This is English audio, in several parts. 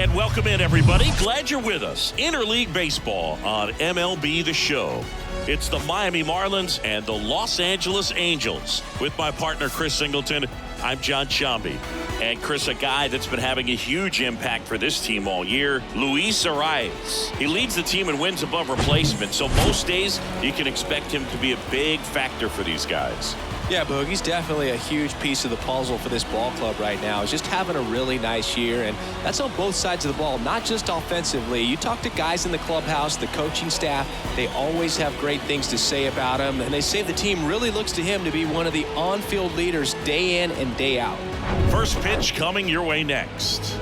And welcome in, everybody. Glad you're with us. Interleague Baseball on MLB The Show. It's the Miami Marlins and the Los Angeles Angels. With my partner, Chris Singleton, I'm John Shambi. And Chris, a guy that's been having a huge impact for this team all year, Luis Arraez. He leads the team in wins above replacement, so most days you can expect him to be a big factor for these guys. Yeah, Boog, he's definitely a huge piece of the puzzle for this ball club right now. He's just having a really nice year, and that's on both sides of the ball, not just offensively. You talk to guys in the clubhouse, the coaching staff, they always have great things to say about him, and they say the team really looks to him to be one of the on-field leaders day in and day out. First pitch coming your way next.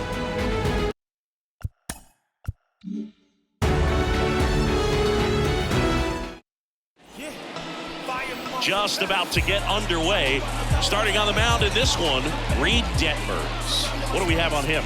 Just about to get underway. Starting on the mound in this one, Reed Detmers. What do we have on him?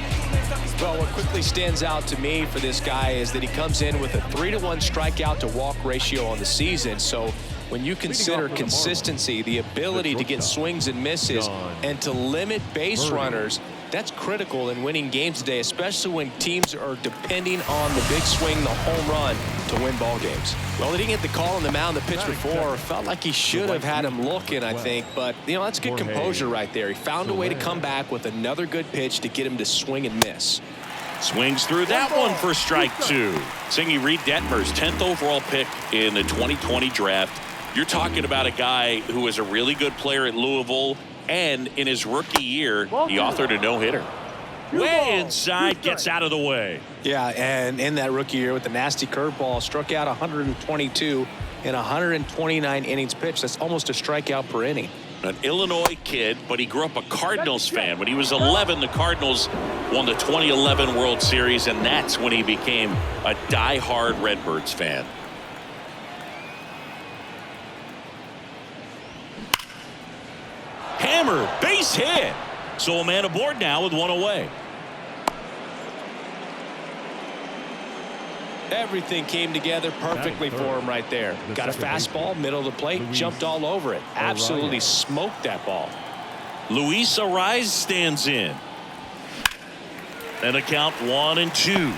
Well, what quickly stands out to me for this guy is that he comes in with a 3-to-1 strikeout to walk ratio on the season. So when you consider consistency, the ability to get swings and misses, and to limit base runners, that's critical in winning games today, especially when teams are depending on the big swing, the home run, to win ball games. Well, he didn't get the call on the mound the pitch before. Felt like he should have had him looking, I think. But, you know, that's good composure right there. He found a way to come back with another good pitch to get him to swing and miss. Swings through that one for strike two. Singy, Reed Detmers, 10th overall pick in the 2020 draft. You're talking about a guy who was a really good player at Louisville, and in his rookie year, he authored a no-hitter. Way inside, gets out of the way. Yeah, and in that rookie year with the nasty curveball, struck out 122 in 129 innings pitched. That's almost a strikeout per inning. An Illinois kid, but he grew up a Cardinals fan. When he was 11, the Cardinals won the 2011 World Series, and that's when he became a die-hard Redbirds fan. Hammer, base hit. So a man aboard now with one away. Everything came together perfectly for him right there. Got a fastball, middle of the plate, jumped all over it. Absolutely smoked that ball. Luis Arraez stands in. And a count 1-2.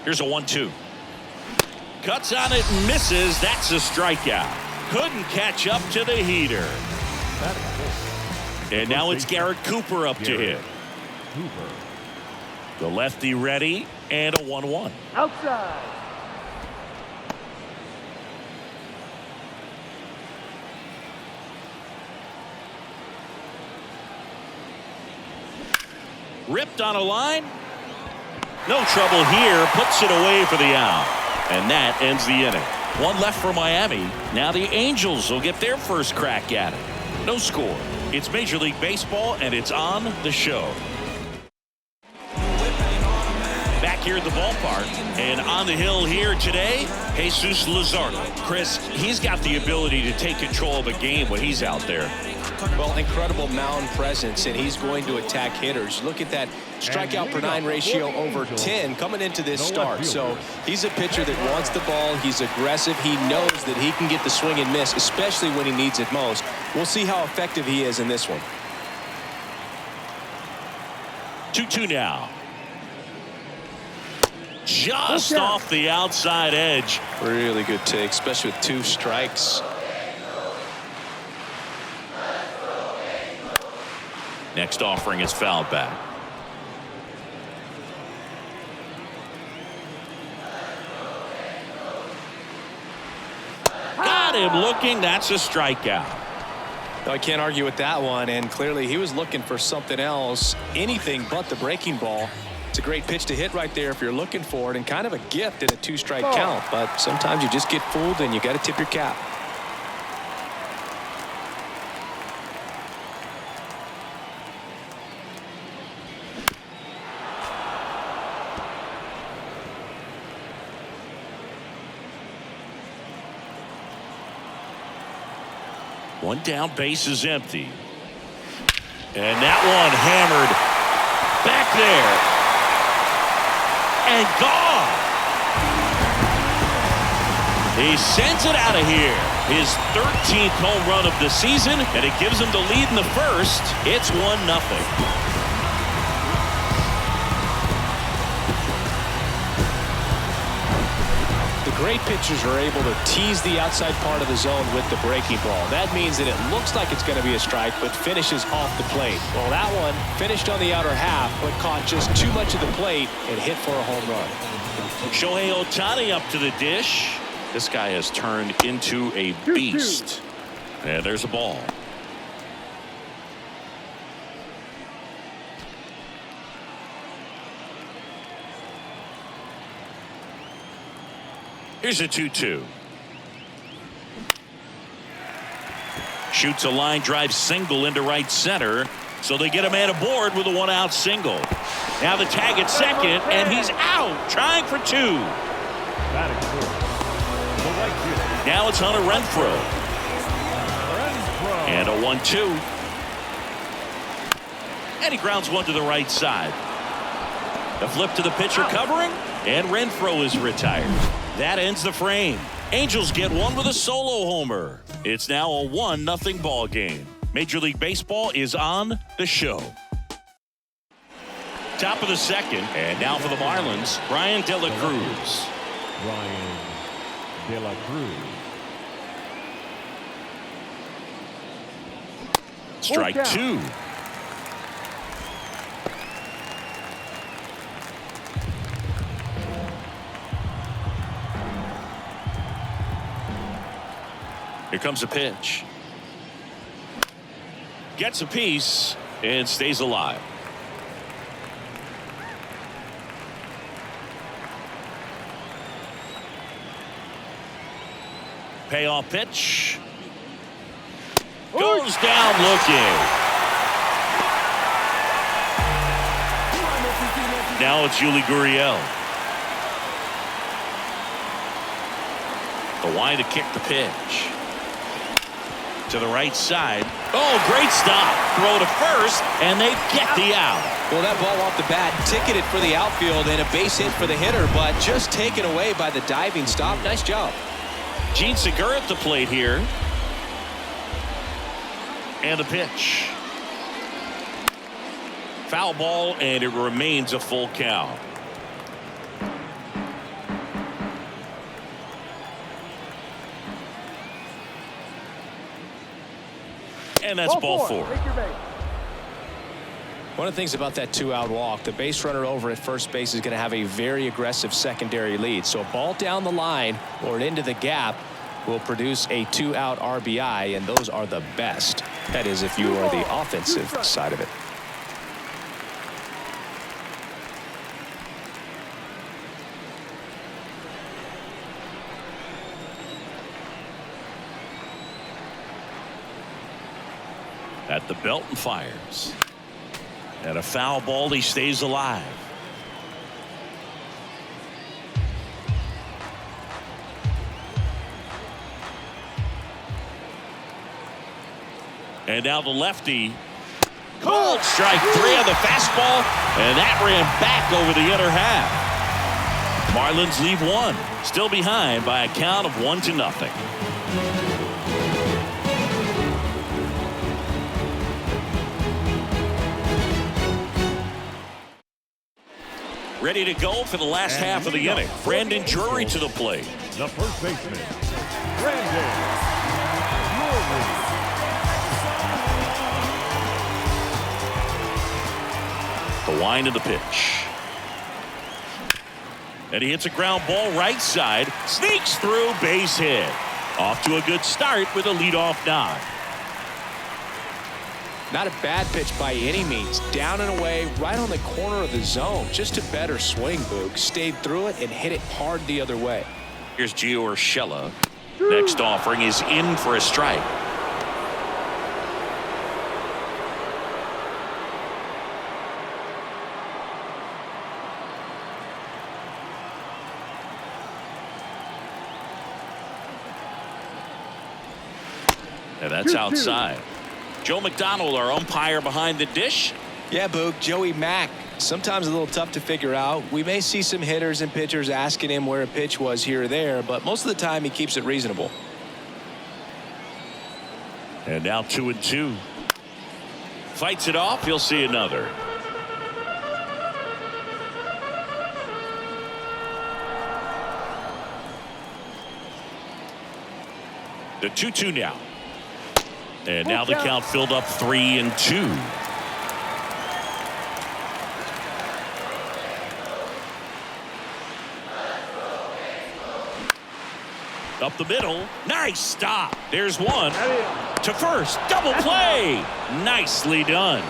Here's a 1-2. Cuts on it and misses. That's a strikeout. Couldn't catch up to the heater. And now it's Garrett Cooper up to hit. The lefty ready, and a 1-1. Outside. Ripped on a line. No trouble here. Puts it away for the out. And that ends the inning. One left for Miami. Now the Angels will get their first crack at it. No score. It's Major League Baseball, and it's on the show. Back here at the ballpark, and on the hill here today, Jesus Luzardo. Chris, he's got the ability to take control of a game when he's out there. Well, incredible mound presence, and he's going to attack hitters. Look at that strikeout per 9 ratio over 10 coming into this start. So he's a pitcher that wants the ball. He's aggressive. He knows that he can get the swing and miss, especially when he needs it most. We'll see how effective he is in this one. 2-2 now. Just off the outside edge. Really good take, especially with 2 strikes. Next offering is fouled back. Got him looking. That's a strikeout. No, I can't argue with that one, and clearly he was looking for something else, anything but the breaking ball. It's a great pitch to hit right there if you're looking for it, and kind of a gift in a 2-strike count, but sometimes you just get fooled and you got to tip your cap. One down, base is empty. And that one hammered back there. And gone. He sends it out of here. his 13th home run of the season, and it gives him the lead in the first. It's 1-0. Great pitchers are able to tease the outside part of the zone with the breaking ball. That means that it looks like it's going to be a strike, but finishes off the plate. Well, that one finished on the outer half, but caught just too much of the plate and hit for a home run. Shohei Ohtani up to the dish. This guy has turned into a beast. And there's a ball. Here's a 2-2. Shoots a line drive single into right center. So they get a man aboard with a 1-out single. Now the tag at second, and he's out, trying for 2. Now it's Hunter Renfroe. And a 1-2. And he grounds one to the right side. The flip to the pitcher covering, and Renfroe is retired. That ends the frame. Angels get one with a solo homer. It's now a 1-0 ball game. Major League Baseball is on the show. Top of the second, and now for the Marlins, Brian De La Cruz. Brian De La Cruz. Strike 2. Here comes a pitch. Gets a piece and stays alive. Payoff pitch. Goes down looking. Now it's Yuli Gurriel. The line to kick the pitch. To the right side. Oh, great stop. Throw to first, and they get the out. Well, that ball off the bat ticketed for the outfield and a base hit for the hitter, but just taken away by the diving stop. Nice job. Gene Segura at the plate here. And the pitch. Foul ball, and it remains a full count. And that's ball 4. One of the things about that 2-out walk, the base runner over at first base is going to have a very aggressive secondary lead. So a ball down the line or into the gap will produce a 2-out RBI, and those are the best. That is, if you are the offensive side of it. At the belt and fires. And a foul ball, he stays alive. And now the lefty. Called strike 3 on the fastball, and that ran back over the inner half. Marlins leave one, still behind by a count of 1-0. Ready to go for the last half of the inning. Brandon Drury to the plate. The first baseman, Brandon Drury. The wind of the pitch. And he hits a ground ball right side. Sneaks through, base hit. Off to a good start with a leadoff nod. Not a bad pitch by any means. Down and away, right on the corner of the zone. Just a better swing, Boog. Stayed through it and hit it hard the other way. Here's Gio Urshela. Next offering is in for a strike. And that's outside. Joe McDonald, our umpire behind the dish. Yeah, Boog, Joey Mack. Sometimes a little tough to figure out. We may see some hitters and pitchers asking him where a pitch was here or there, but most of the time he keeps it reasonable. And now 2-2. Fights it off. He'll see another. The 2-2 now. And now the count filled up 3-2. Up the middle. Nice stop. There's one. To first. Double play. Nicely done.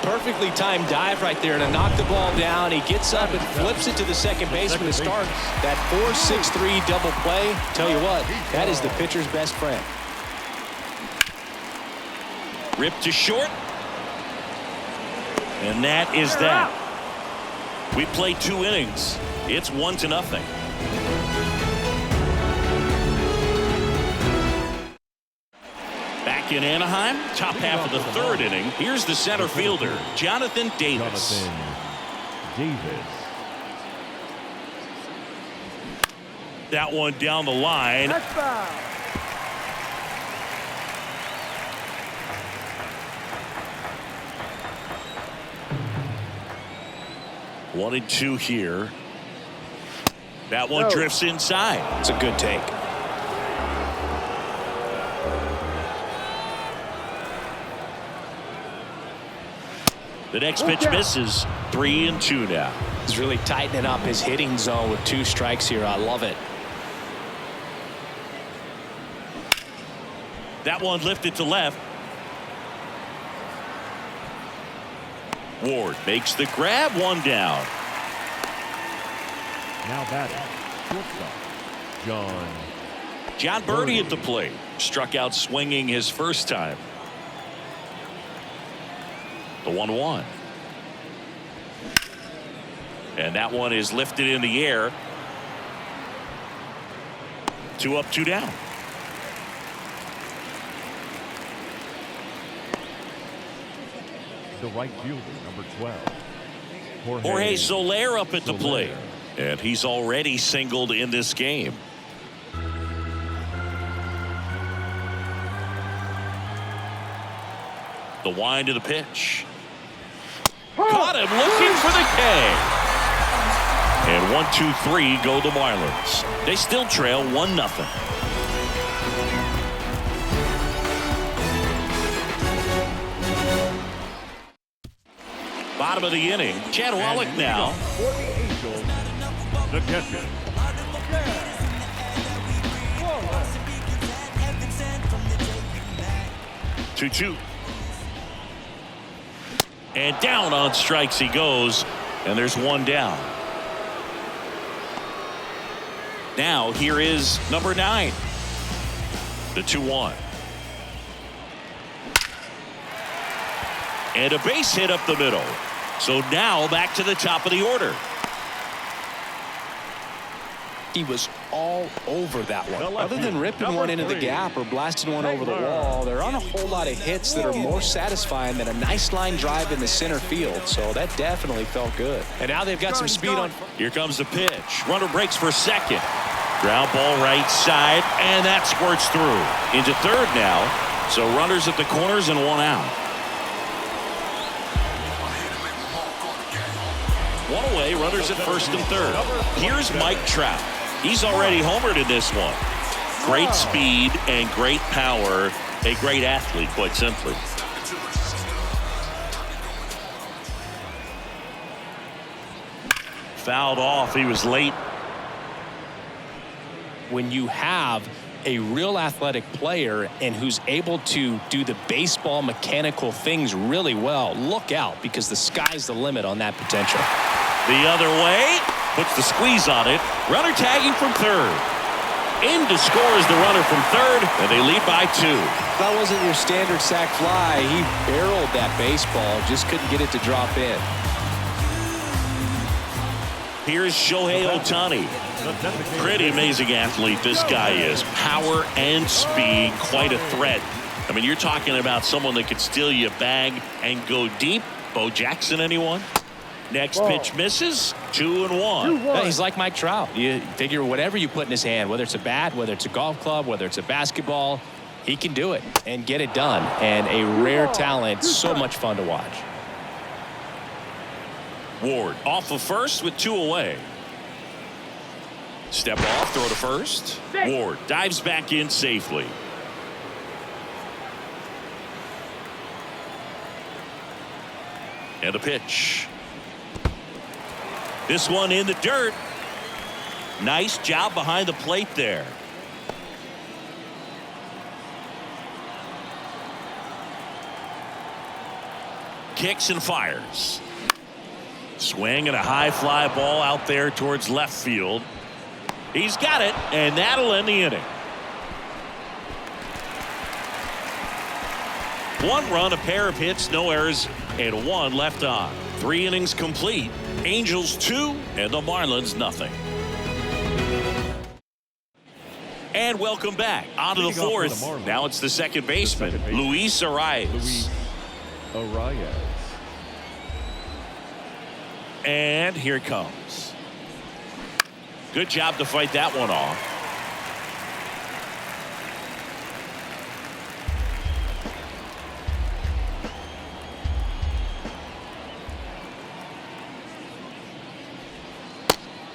Perfectly timed dive right there to knock the ball down. He gets up and flips it to the second baseman to start that 4-6-3 double play. Tell you what, that is the pitcher's best friend. Ripped to short. And that is that. We played 2 innings. It's 1-0. Back in Anaheim, top half of the 3rd inning. Here's the center fielder, Jonathan Davis. That one down the line. 1-2 here. That one drifts inside. It's a good take. The next pitch misses. 3-2 now. He's really tightening up his hitting zone with 2 strikes here. I love it. That one lifted to left. Ward makes the grab. 1 down. Now batting, shortstop, John Birdie at the plate. Struck out swinging his first time. The 1-1. And that one is lifted in the air. 2 up, 2 down. the right fielder, number 12. Jorge Soler up at the plate. And he's already singled in this game. The wind of the pitch. Caught him looking for the K. And 1-2-3 go the Marlins. They still trail 1-0. Bottom of the inning. Chad Wallach now. For the Angels, the catcher. 2-2. And down on strikes he goes. And there's 1 down. Now here is number 9. The 2-1. And a base hit up the middle. So now back to the top of the order. He was all over that one. Other than ripping one into the gap or blasting one over the wall, there aren't a whole lot of hits that are more satisfying than a nice line drive in the center field. So that definitely felt good. And now they've got some speed on. Here comes the pitch. Runner breaks for second. Ground ball right side, and that squirts through. Into third now. So runners at the corners and 1 out. 1 away, runners at first and third. Here's Mike Trout. He's already homered in this one. Great speed and great power. A great athlete, quite simply. Fouled off. He was late. When you have a real athletic player and who's able to do the baseball mechanical things really well, look out, because the sky's the limit on that potential. The other way, puts the squeeze on it. Runner tagging from third. In to score is the runner from third, and they lead by 2. That wasn't your standard sac fly. He barreled that baseball, just couldn't get it to drop in. Here's Shohei Ohtani. Pretty amazing athlete this guy is. Power and speed, quite a threat. I mean, you're talking about someone that could steal you a bag and go deep. Bo Jackson, anyone? Next pitch misses. 2-1. Yeah, he's like Mike Trout. You figure whatever you put in his hand, whether it's a bat, whether it's a golf club, whether it's a basketball, He can do it and get it done. And a rare talent, so much fun to watch. Ward off of first with 2 away. Step off, throw to first. Ward dives back in safely. And a pitch. This one in the dirt. Nice job behind the plate there. Kicks and fires. Swing and a high fly ball out there towards left field. He's got it, and that'll end the inning. 1 run, a pair of hits, no errors, and 1 left on. 3 innings complete. Angels 2 and the Marlins nothing. And welcome back. On to the 4th. Now it's the second baseman, Luis Arias. And here it comes. Good job to fight that one off.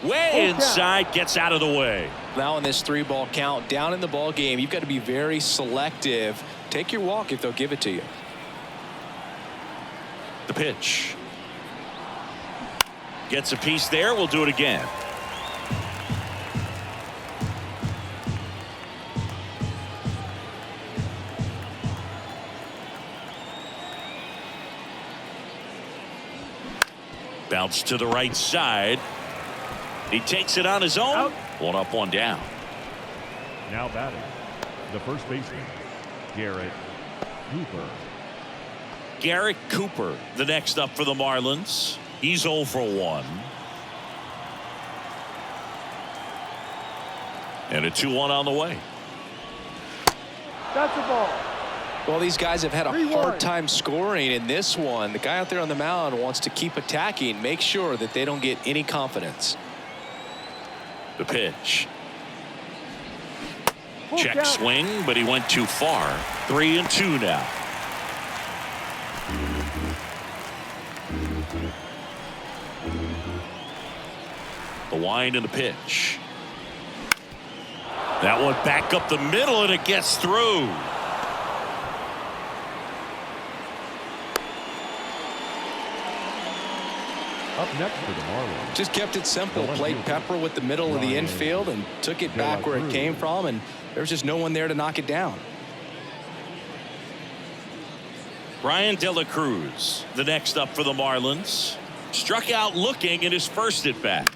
Way inside, gets out of the way. Now in this 3-ball count, down in the ball game, you've got to be very selective. Take your walk if they'll give it to you. The pitch. Gets a piece there. We'll do it again. Bounce to the right side. He takes it on his own. Out. 1 up, 1 down. Now batting, the first baseman, Garrett Cooper. Garrett Cooper, the next up for the Marlins. He's 0 for 1. And a 2-1 on the way. That's the ball. Well, these guys have had a hard time scoring in this one. The guy out there on the mound wants to keep attacking, make sure that they don't get any confidence. The pitch. Check swing, but he went too far. 3-2 now. The wind and the pitch. That one back up the middle, and it gets through. Up next for the Marlins. Just kept it simple. Played pepper with the middle of the infield and took it back where it came from, and there's just no one there to knock it down. Brian De La Cruz, the next up for the Marlins. Struck out looking in his first at bat.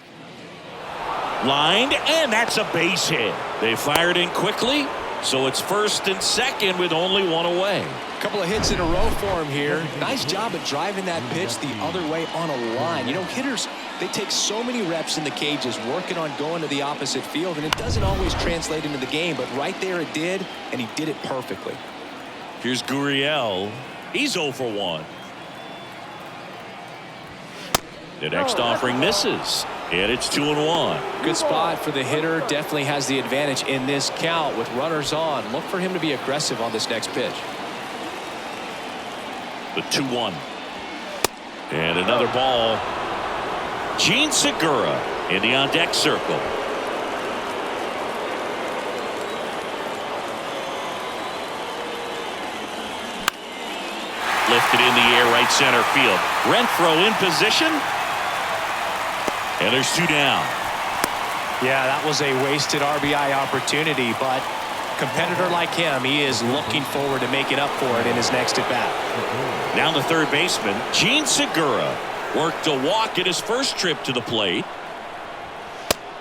Lined, and that's a base hit. They fired in quickly, so it's first and second with only 1 away. A couple of hits in a row for him here. Nice job of driving that pitch the other way on a line. You know, hitters, they take so many reps in the cages working on going to the opposite field, and it doesn't always translate into the game, but right there it did, and he did it perfectly. Here's Gurriel. He's 0 for 1. The next offering misses, and it's 2-1. Good spot for the hitter. Definitely has the advantage in this count with runners on. Look for him to be aggressive on this next pitch. The 2-1. And another ball. Gene Segura in the on-deck circle. Lifted in the air, right center field. Renfroe in position. And there's 2 down. Yeah, that was a wasted RBI opportunity, but competitor like him, he is looking forward to making up for it in his next at-bat. Now the third baseman, Gene Segura, worked a walk at his first trip to the plate.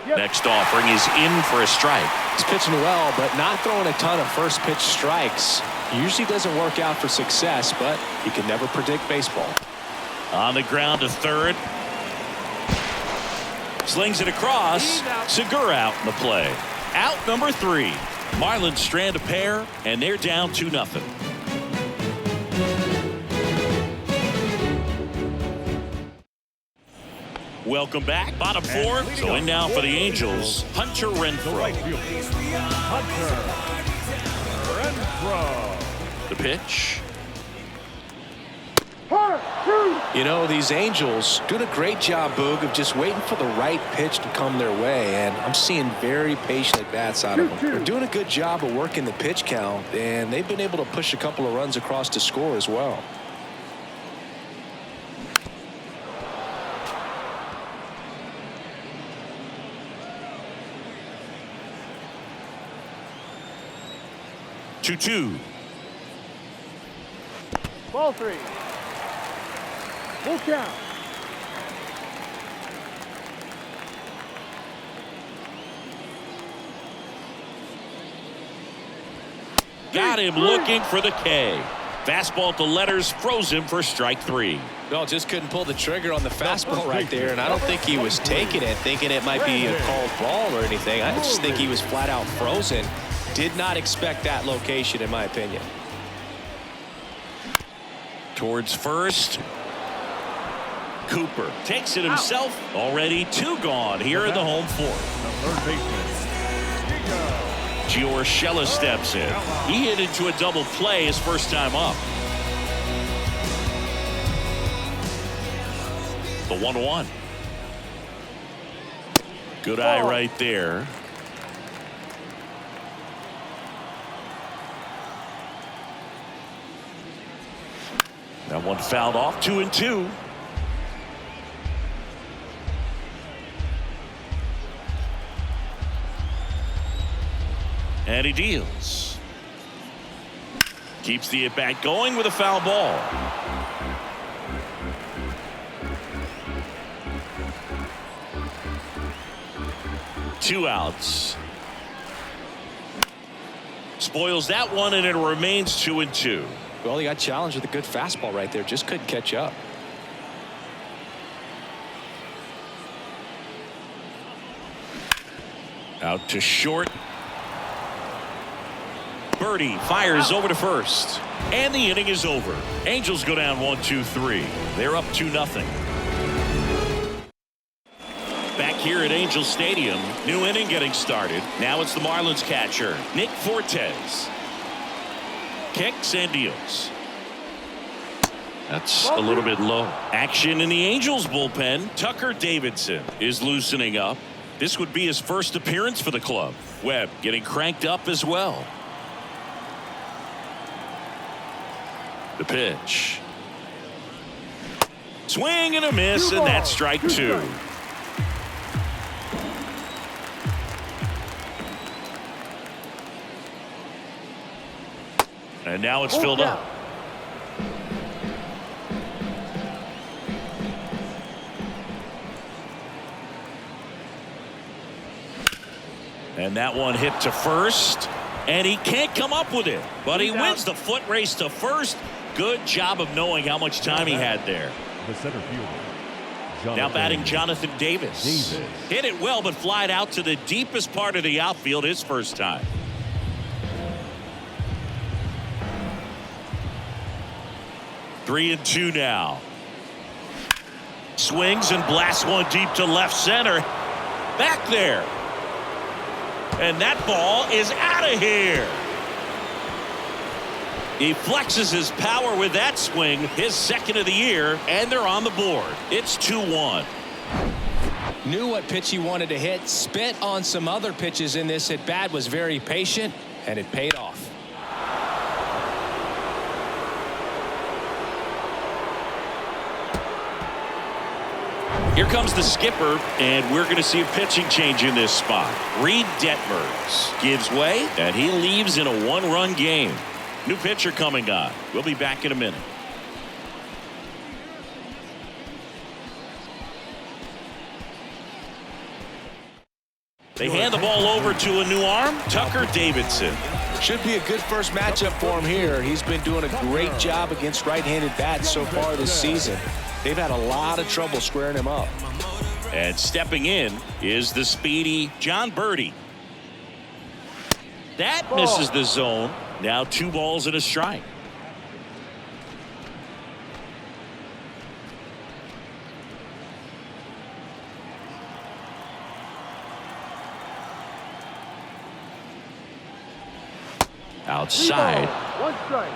Next offering is in for a strike. He's pitching well, but not throwing a ton of first pitch strikes. Usually doesn't work out for success, but you can never predict baseball. On the ground to third. Slings it across. Segura out in the play. Out number 3. Marlins strand a pair, and they're down 2-0. Welcome back. Bottom 4. Going now for the Angels, Hunter Renfroe. Hunter Renfroe. Throw. The pitch. You know, these Angels doing a great job, Boog, of just waiting for the right pitch to come their way, and I'm seeing very patient at-bats out of them. They're doing a good job of working the pitch count, and they've been able to push a couple of runs across to score as well. Two. Ball 3. Full count. Got him looking for the K. Fastball to letters froze him for strike 3. No, just couldn't pull the trigger on the fastball right there, and I don't think he was taking it thinking it might be a called ball or anything. I just think he was flat out frozen. Did not expect that location, in my opinion. Towards first. Cooper takes it himself. Already 2 gone here in the home fourth. The third baseman. Giorgella steps in. He hit into a double play his first time up. The 1-1. Good eye right there. That one fouled off. 2-2. And he deals. Keeps the at-bat going with a foul ball. Two outs. Spoils that one, and it remains 2-2. Well, he got challenged with a good fastball right there. Just couldn't catch up. Out to short. Birdie fires over to first. And the inning is over. Angels go down 1-2-3. They're up 2-0. Back here at Angel Stadium, new inning getting started. Now it's the Marlins catcher, Nick Fortes. Kicks and deals. That's a little bit low. Action in the Angels bullpen. Tucker Davidson is loosening up. This would be his first appearance for the club. Webb getting cranked up as well. The pitch. Swing and a miss, and that's strike 2. And now it's filled up. And that one hit to first. And he can't come up with it. But he wins the foot race to first. Good job of knowing how much time he had there. The center fielder. Now batting Jonathan Davis. Hit it well, but flied out to the deepest part of the outfield his first time. Three and 2 now. Swings and blasts one deep to left center. Back there. And that ball is out of here. He flexes his power with that swing, his second of the year, and they're on the board. It's 2-1. Knew what pitch he wanted to hit, spit on some other pitches in this at bat, was very patient, and it paid off. Here comes the skipper, and we're going to see a pitching change in this spot. Reed Detmers gives way, and he leaves in a 1-run game. New pitcher coming on. We'll be back in a minute. They hand the ball over to a new arm, Tucker Davidson. Should be a good first matchup for him here. He's been doing a great job against right-handed bats so far this season. They've had a lot of trouble squaring him up. And stepping in is the speedy John Birdie. That misses the zone. Now 2 balls and a strike. outside. One strike.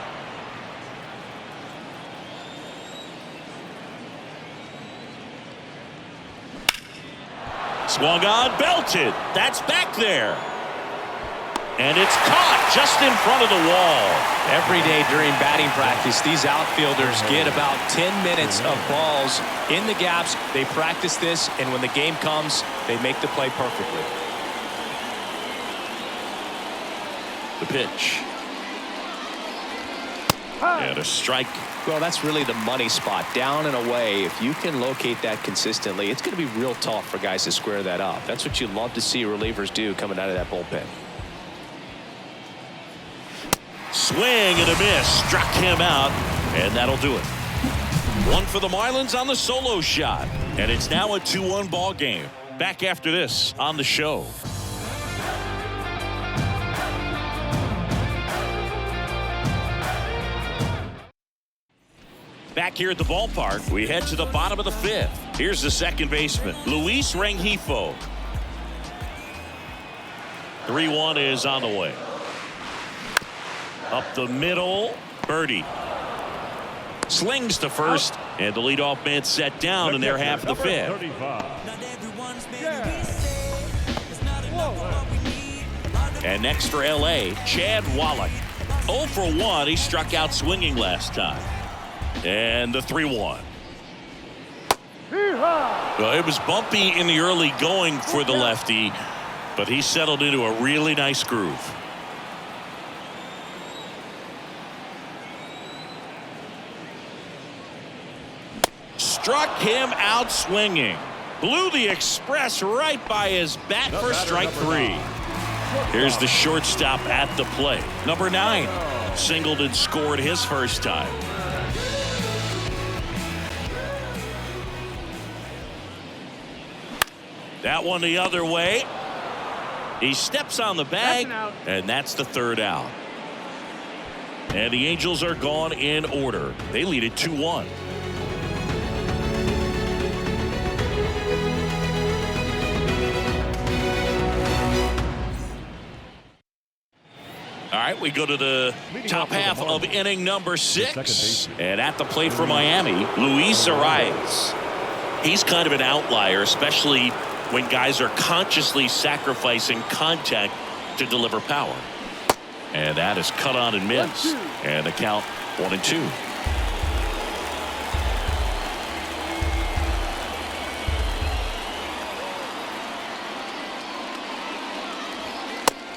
Swung on, belted. That's back there. And it's caught just in front of the wall. Every day during batting practice, these outfielders get about 10 minutes of balls in the gaps. They practice this, and when the game comes, they make the play perfectly. The pitch. And a strike. Well, that's really the money spot, down and away. If you can locate that consistently, it's going to be real tough for guys to square that up. That's what you love to see relievers do coming out of that bullpen. Swing and a miss. Struck him out, and that'll do it. One for the Marlins on the solo shot, and it's now a 2-1 ball game. Back after this on the show. Back here at the ballpark, we head to the bottom of the 5th. Here's the second baseman, Luis Rengifo. 3-1 is on the way. Up the middle, Birdie. Slings to first, and the leadoff man set down in their half of the 5th. And next for L.A., Chad Wallach. 0 for 1. He struck out swinging last time. And the 3-1. Well, it was bumpy in the early going for the lefty, but he settled into a really nice groove. Struck him out swinging. Blew the express right by his bat for strike 3. Here's the shortstop at the plate. Number 9. Singled and scored his first time. That one the other way. He steps on the bag, and that's the 3rd out. And the Angels are gone in order. They lead it 2-1. All right, we go to the top half of inning number 6. And at the plate for Miami, Luis Arias. He's kind of an outlier, especially when guys are consciously sacrificing contact to deliver power. And that is cut on and missed. And the count 1-2.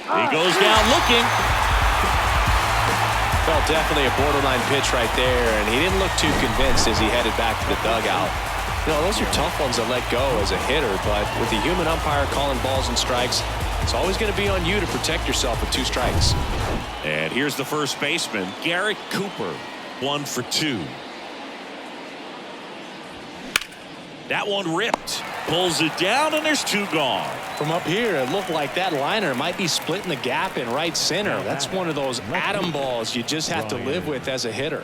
He goes down looking. Well, definitely a borderline pitch right there, and he didn't look too convinced as he headed back to the dugout. You know, those are tough ones to let go as a hitter, but with the human umpire calling balls and strikes, it's always going to be on you to protect yourself with 2 strikes. And here's the first baseman, Garrett Cooper. 1 for 2. That one ripped. Pulls it down, and there's 2 gone. From up here, it looked like that liner might be splitting the gap in right center. That's one of those atom balls you just have to live with as a hitter.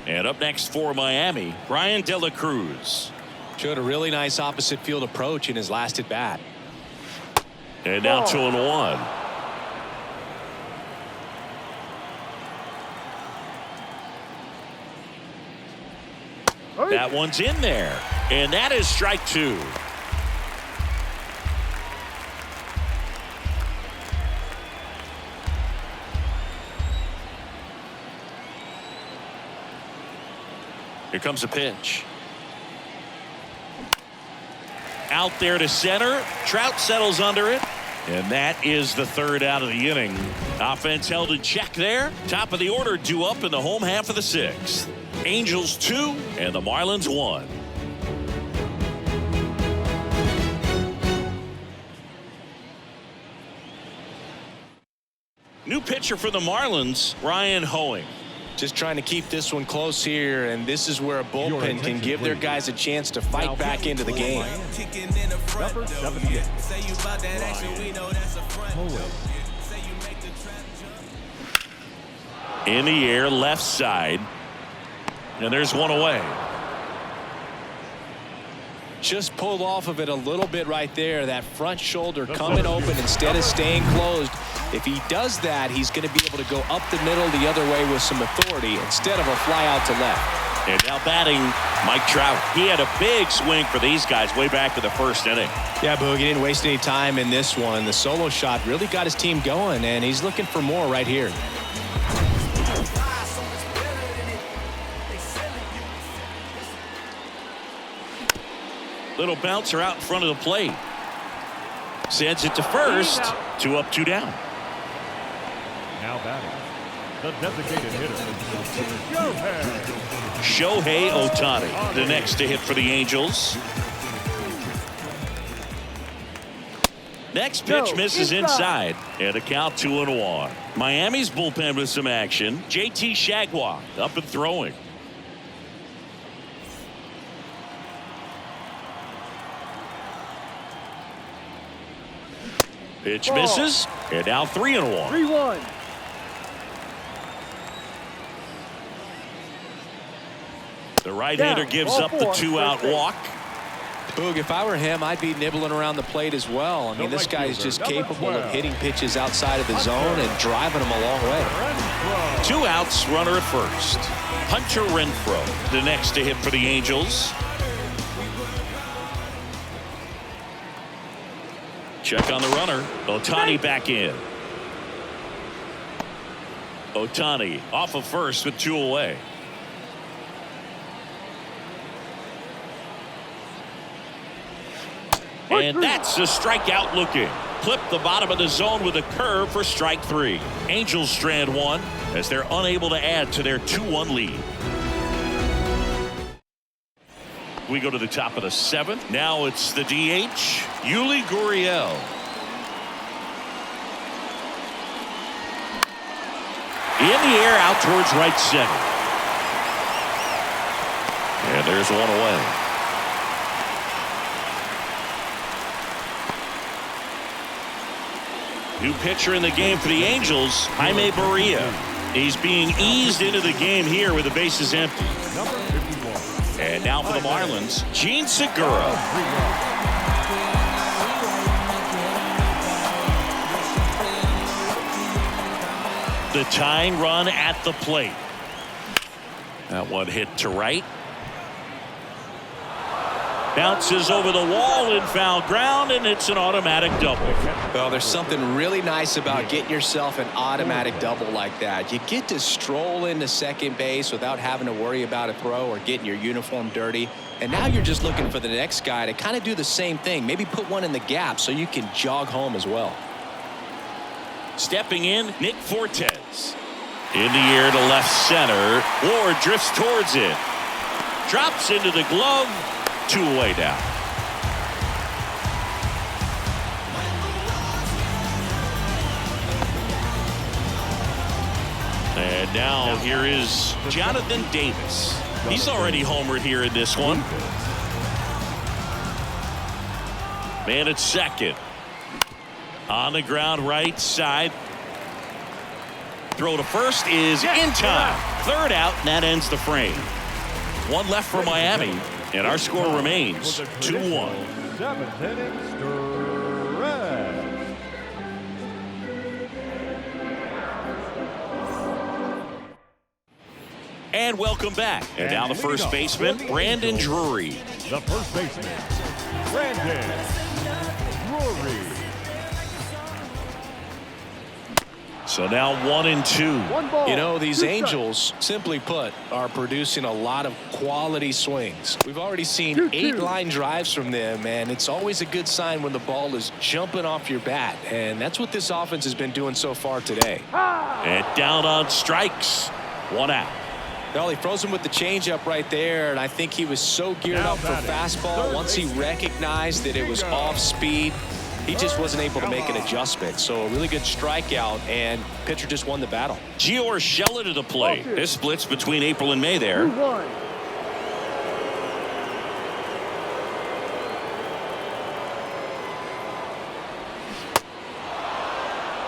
And up next for Miami, Brian De La Cruz. Showed a really nice opposite field approach in his last at bat. And now 2-1. That one's in there, and that is strike 2. Here comes a pitch. Out there to center. Trout settles under it. And that is the 3rd out of the inning. Offense held in check there. Top of the order due up in the home half of the 6th. Angels 2 and the Marlins 1. New pitcher for the Marlins, Ryan Hoeing. Just trying to keep this one close here, and this is where a bullpen can give their guys a chance to fight back into the game. Number 78. In the air, left side. And there's one away. Just pulled off of it a little bit right there. That front shoulder coming open instead of staying closed. If he does that, he's going to be able to go up the middle the other way with some authority instead of a fly out to left. And now batting, Mike Trout. He had a big swing for these guys way back in the first inning. Yeah, Boog, he didn't waste any time in this one. The solo shot really got his team going, and he's looking for more right here. Little bouncer out in front of the plate. Sends it to first. 2 up, 2 down. Now batting, the designated hitter, Shohei Ohtani, the next to hit for the Angels. Next pitch misses inside, and a count 2-1. Miami's bullpen with some action. JT Shagwah up and throwing. Pitch misses, and now 3-1. 3-1. The right-hander gives up the 2-out walk. Boog, if I were him, I'd be nibbling around the plate as well. I mean, this guy is just capable of hitting pitches outside of the zone and driving them a long way. 2 outs, runner at first. Hunter Renfroe, the next to hit for the Angels. Check on the runner. Ohtani back in. Ohtani off of first with 2 away. And that's a strikeout looking. Clip the bottom of the zone with a curve for strike 3. Angels strand 1 as they're unable to add to their 2-1 lead. We go to the top of the 7th. Now it's the DH, Yuli Gurriel. In the air out towards right center. And there's 1 away. New pitcher in the game for the Angels, Jaime Barria. He's being eased into the game here with the bases empty. And now for the Marlins, Gene Segura. The tying run at the plate. That one hit to right. Bounces over the wall in foul ground, and it's an automatic double. Well, there's something really nice about getting yourself an automatic double like that. You get to stroll into second base without having to worry about a throw or getting your uniform dirty. And now you're just looking for the next guy to kind of do the same thing. Maybe put one in the gap so you can jog home as well. Stepping in, Nick Fortes. In the air to left center. Ward drifts towards it. Drops into the glove. 2 away now. And now here is Jonathan Davis. He's already homered here in this one. Man at second. On the ground right side. Throw to first is in time. 3rd out, and that ends the frame. 1 left for Miami. And our score remains 2-1. 7th inning stretch. And welcome back. And now the first baseman, Brandon Drury. The first baseman, Brandon Drury. So now 1-2. You know, these Angels, simply put, are producing a lot of quality swings. We've already seen 8 line drives from them, and it's always a good sign when the ball is jumping off your bat. And that's what this offense has been doing so far today. And down on strikes. 1 out. Well, he froze him with the changeup right there, and I think he was so geared up for fastball. Once he recognized that it was off speed, he just wasn't able to make an adjustment. So a really good strikeout, and pitcher just won the battle. Gio Urshela to the plate. This splits between April and May there. 2-1.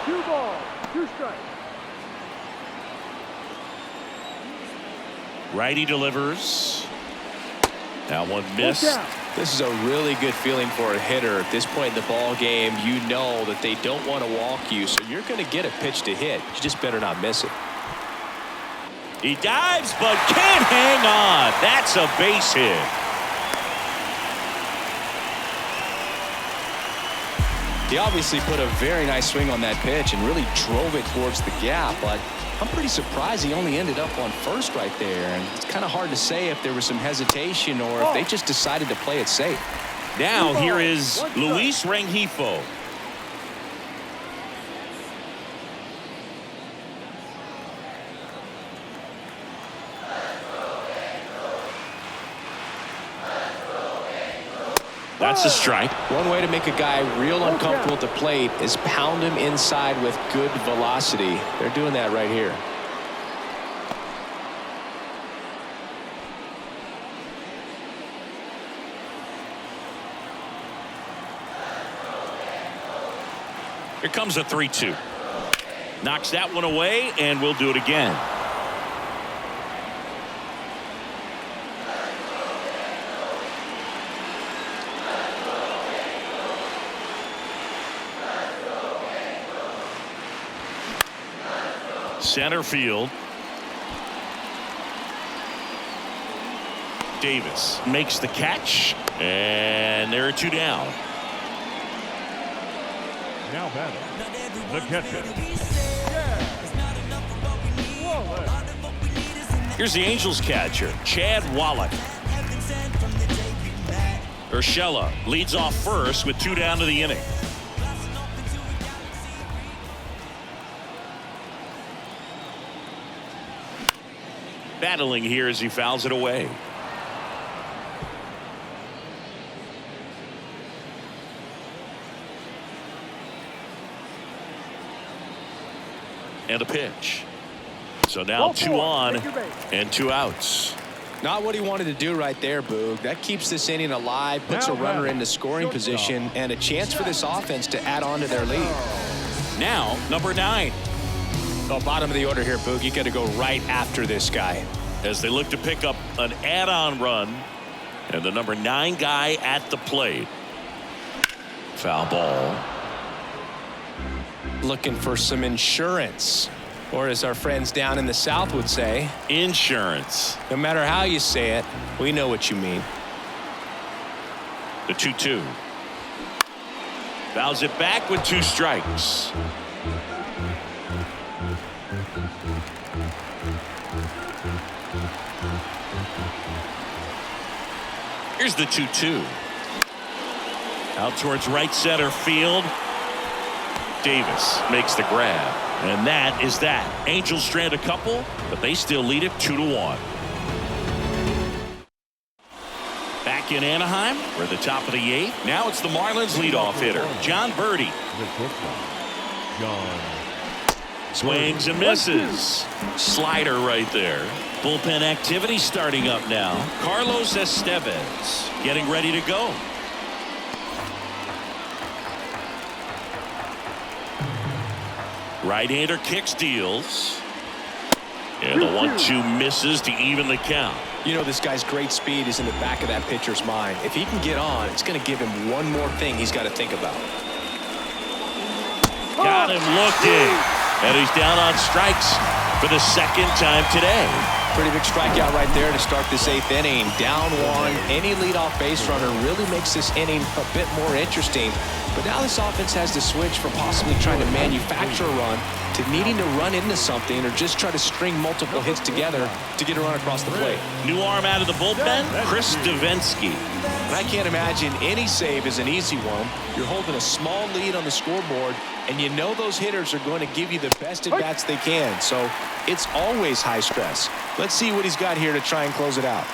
Two balls, 2 strikes. Righty delivers. That one missed. This is a really good feeling for a hitter. At this point in the ball game, you know that they don't want to walk you, so you're going to get a pitch to hit. You just better not miss it. He dives but can't hang on. That's a base hit. He obviously put a very nice swing on that pitch and really drove it towards the gap, but I'm pretty surprised he only ended up on first right there. And it's kind of hard to say if there was some hesitation or if they just decided to play it safe. Now here is Luis Rengifo. That's a strike. One way to make a guy real uncomfortable at the plate is pound him inside with good velocity. They're doing that right here. Here comes a 3-2. Knocks that one away, and we'll do it again. Center field. Davis makes the catch, and there are two down. Now batting, the catcher. Here's the Angels catcher, Chad Wallach. Urshela leads off first with two down to the inning. Battling here as he fouls it away. And a pitch. So now 2 on and 2 outs. Not what he wanted to do right there, Boog. That keeps this inning alive, puts a runner into scoring position, and a chance for this offense to add on to their lead. Now, number 9. The bottom of the order here, Boog. You got to go right after this guy. As they look to pick up an add-on run, and the number 9 guy at the plate. Foul ball. Looking for some insurance, or as our friends down in the South would say, insurance. No matter how you say it, we know what you mean. The 2-2. Fouls it back with 2 strikes. Here's the 2-2. Out towards right center field. Davis makes the grab. And that is that. Angels strand a couple, but they still lead it 2-1. Back in Anaheim, we're at the top of the 8th. Now it's the Marlins leadoff hitter, John Birdie. Swings and misses. Slider right there. Bullpen activity starting up now. Carlos Estevez getting ready to go. Right-hander kicks, deals. And the 1-2 misses to even the count. You know, this guy's great speed is in the back of that pitcher's mind. If he can get on, it's going to give him one more thing he's got to think about. Got him looking. And he's down on strikes for the second time today. Pretty big strikeout right there to start this 8th inning. Down 1. Any leadoff base runner really makes this inning a bit more interesting. But now this offense has to switch from possibly trying to manufacture a run to needing to run into something or just try to string multiple hits together to get a run across the plate. New arm out of the bullpen, Chris Davinsky. And I can't imagine any save is an easy one. You're holding a small lead on the scoreboard, and you know those hitters are going to give you the best at-bats they can. So it's always high stress. Let's see what he's got here to try and close it out.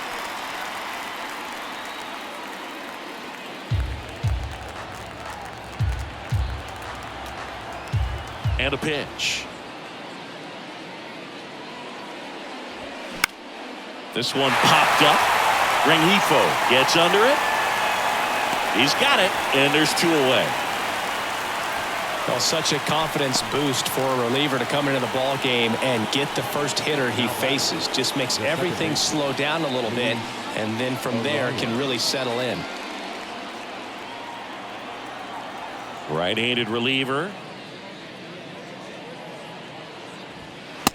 And a pitch. This one popped up. Rengifo gets under it. He's got it, and there's 2 away. Well, such a confidence boost for a reliever to come into the ball game and get the first hitter he faces. Just makes everything slow down a little bit, and then from there can really settle in. Right-handed reliever.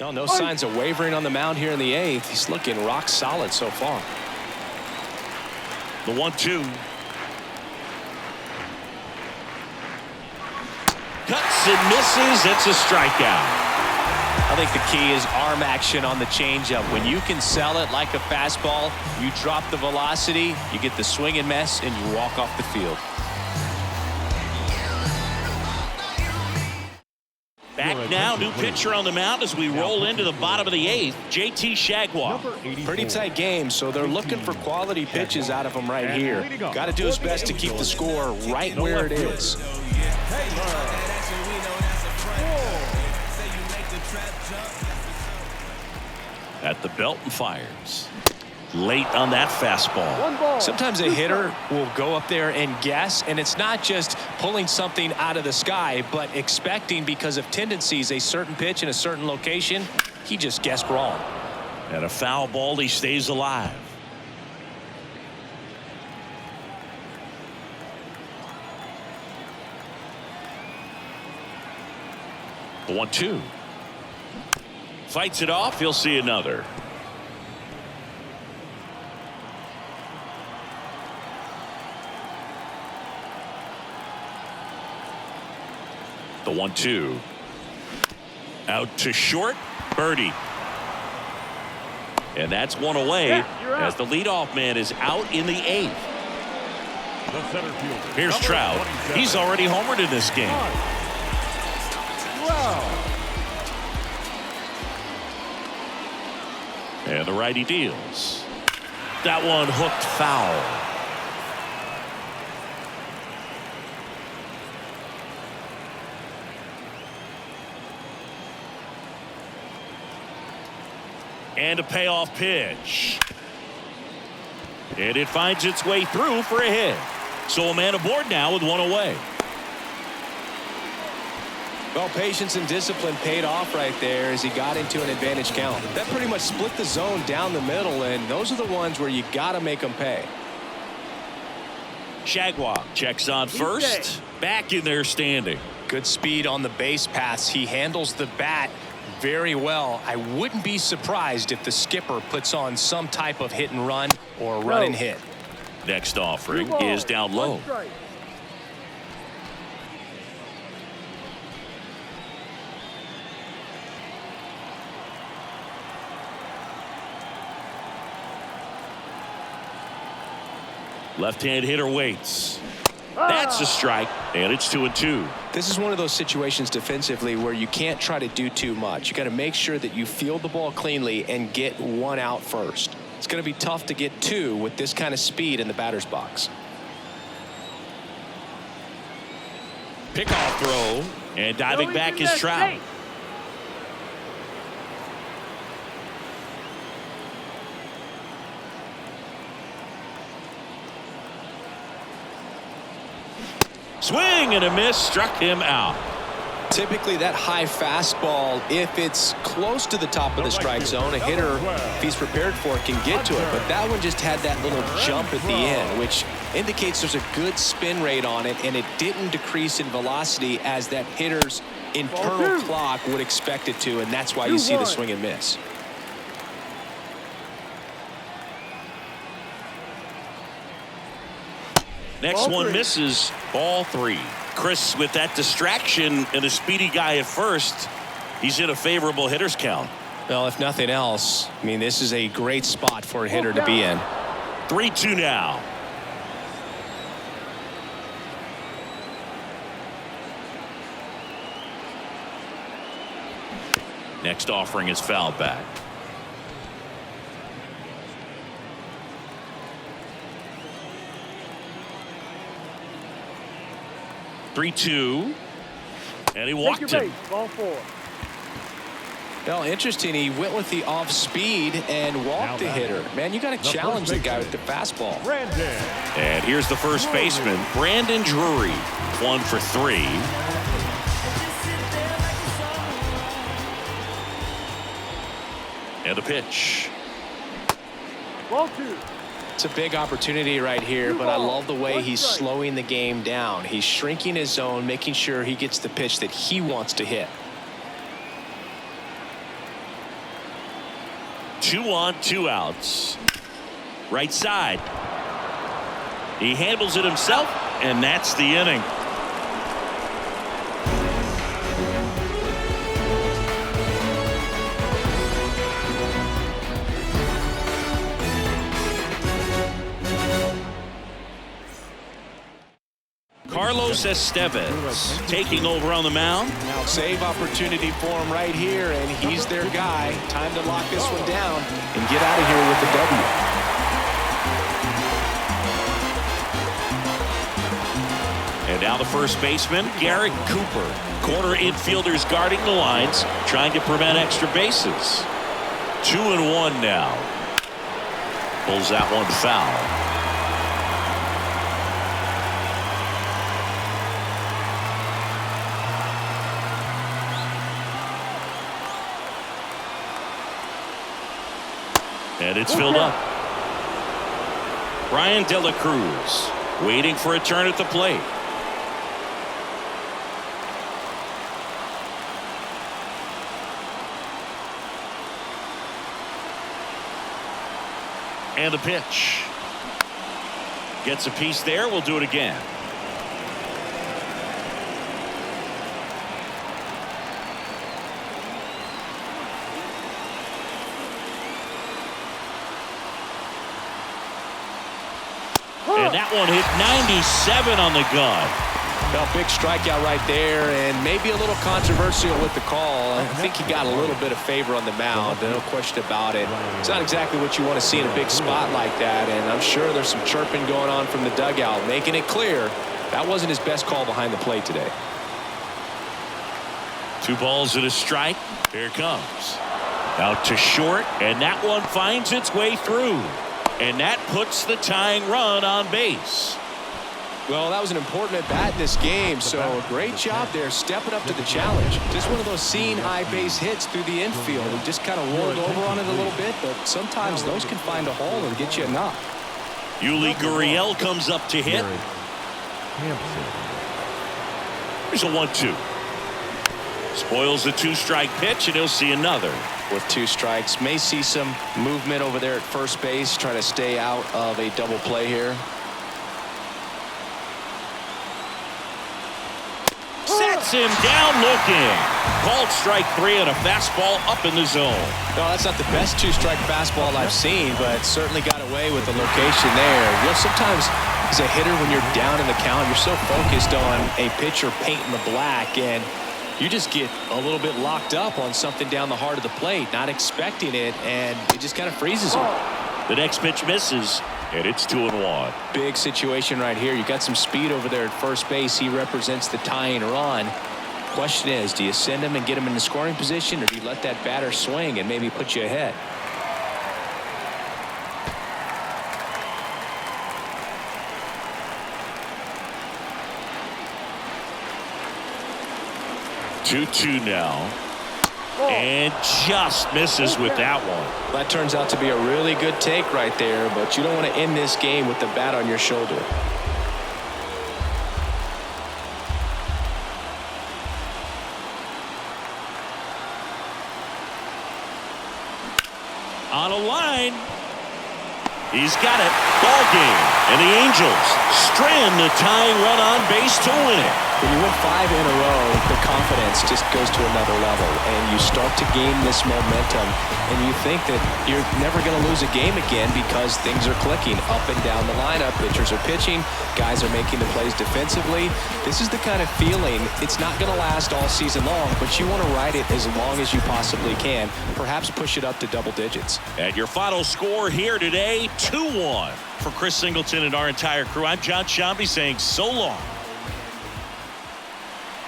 No signs of wavering on the mound here in the 8th. He's looking rock solid so far. The 1-2. Cuts and misses. It's a strikeout. I think the key is arm action on the changeup. When you can sell it like a fastball, you drop the velocity, you get the swing and miss, and you walk off the field. Back now, new pitcher on the mound as we roll into the bottom of the 8th, JT Shagwar. Pretty tight game, so they're looking for quality pitches out of him right here. Got to do his best to keep the score right where it is. At the belt and fires. Late on that fastball. Sometimes a hitter will go up there and guess, and it's not just pulling something out of the sky, but expecting because of tendencies a certain pitch in a certain location. He just guessed wrong. And a foul ball, he stays alive. The 1-2. Fights it off. He'll see another. The 1-2. Out to short. Birdie. And that's one away as the leadoff man is out in the 8th. The center fielder. Here's Trout. 27. He's already homered in this game. Wow. And the righty deals. That one hooked foul. And a payoff pitch. And it finds its way through for a hit. So a man aboard now with one away. Well, patience and discipline paid off right there as he got into an advantage count. That pretty much split the zone down the middle, and those are the ones where you got to make them pay. Shagwar checks on first. Back in there standing. Good speed on the base paths. He handles the bat very well. I wouldn't be surprised if the skipper puts on some type of hit and run or run and hit. Next offering is down low. Left-hand hitter waits. That's a strike, and it's 2-2. This is one of those situations defensively where you can't try to do too much. You got to make sure that you field the ball cleanly and get one out first. It's going to be tough to get two with this kind of speed in the batter's box. Pickoff throw, and diving back is Trout. Swing and a miss, struck him out. Typically that high fastball, if it's close to the top of the strike zone, a hitter, if he's prepared for it, can get to it. But that one just had that little jump at the end, which indicates there's a good spin rate on it, and it didn't decrease in velocity as that hitter's internal clock would expect it to, and that's why you see the swing and miss. Next one misses. Ball 3. Chris, with that distraction and a speedy guy at first, he's in a favorable hitter's count. Well, if nothing else, I mean, this is a great spot for a hitter to be in. 3-2 now. Next offering is fouled back. (3-2), and he walked him. Ball 4. Well, interesting. He went with the off speed and walked the hitter. Man, you got to challenge the guy with the fastball. And here's the first baseman, Brandon Drury, 1 for 3. And a pitch. Ball 2. It's a big opportunity right here, but I love the way he's slowing the game down. He's shrinking his zone, making sure he gets the pitch that he wants to hit. 2 on, 2 outs. Right side. He handles it himself, and that's the inning. Carlos Estevez taking over on the mound. Now save opportunity for him right here, and he's their guy. Time to lock this one down and get out of here with the W. And now the first baseman, Garrett Cooper. Corner infielders guarding the lines, trying to prevent extra bases. 2-1 now. Pulls that one foul. And it's filled up. Brian De La Cruz waiting for a turn at the plate. And the pitch. Gets a piece there. We'll do it again. And that one hit 97 on the gun. Well, big strikeout right there, and maybe a little controversial with the call. I think he got a little bit of favor on the mound, no question about it. It's not exactly what you want to see in a big spot like that, and I'm sure there's some chirping going on from the dugout, making it clear that wasn't his best call behind the plate today. 2 balls and a strike. Here it comes. Out to short, and that one finds its way through. And that puts the tying run on base. Well, that was an important at-bat in this game, so a great job there stepping up to the challenge. Just one of those seeing high base hits through the infield. He just kind of rolled over on it a little bit, but sometimes those can find a hole and get you a knock. Yuli Gurriel comes up to hit. Here's a 1-2. Spoils the 2-strike pitch, and he'll see another. With 2 strikes, may see some movement over there at first base, try to stay out of a double play here. Sets him down looking. Called strike 3 and a fastball up in the zone. No, that's not the best 2-strike fastball I've seen, but certainly got away with the location there. You know, sometimes as a hitter, when you're down in the count, you're so focused on a pitcher painting the black, and you just get a little bit locked up on something down the heart of the plate, not expecting it, and it just kind of freezes you. The next pitch misses, and it's 2-1. Big situation right here. You got some speed over there at first base. He represents the tying run. Question is, do you send him and get him in the scoring position, or do you let that batter swing and maybe put you ahead? Two now. And just misses with that one. That turns out to be a really good take right there, but you don't want to end this game with the bat on your shoulder. On a line. He's got it. Ball game. And the Angels strand the tying run on base to win it. When you win 5 in a row, the confidence just goes to another level, and you start to gain this momentum, and you think that you're never going to lose a game again because things are clicking up and down the lineup. Pitchers are pitching, guys are making the plays defensively. This is the kind of feeling, it's not going to last all season long, but you want to ride it as long as you possibly can, perhaps push it up to double digits. And your final score here today, 2-1. For Chris Singleton and our entire crew, I'm John Shambi saying so long.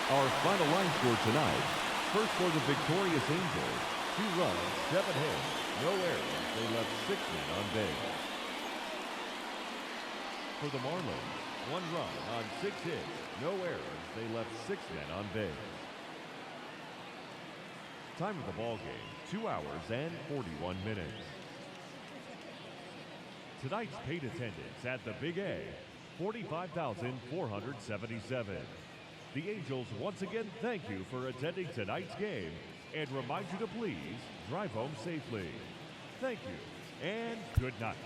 Our final line score tonight. First for the victorious Angels. 2 runs, 7 hits, no errors. They left 6 men on base. For the Marlins, 1 run on 6 hits, no errors. They left 6 men on base. Time of the ball game, 2 hours and 41 minutes. tonight's paid attendance at the Big A, 45,477. The Angels once again thank you for attending tonight's game and remind you to please drive home safely. Thank you and good night.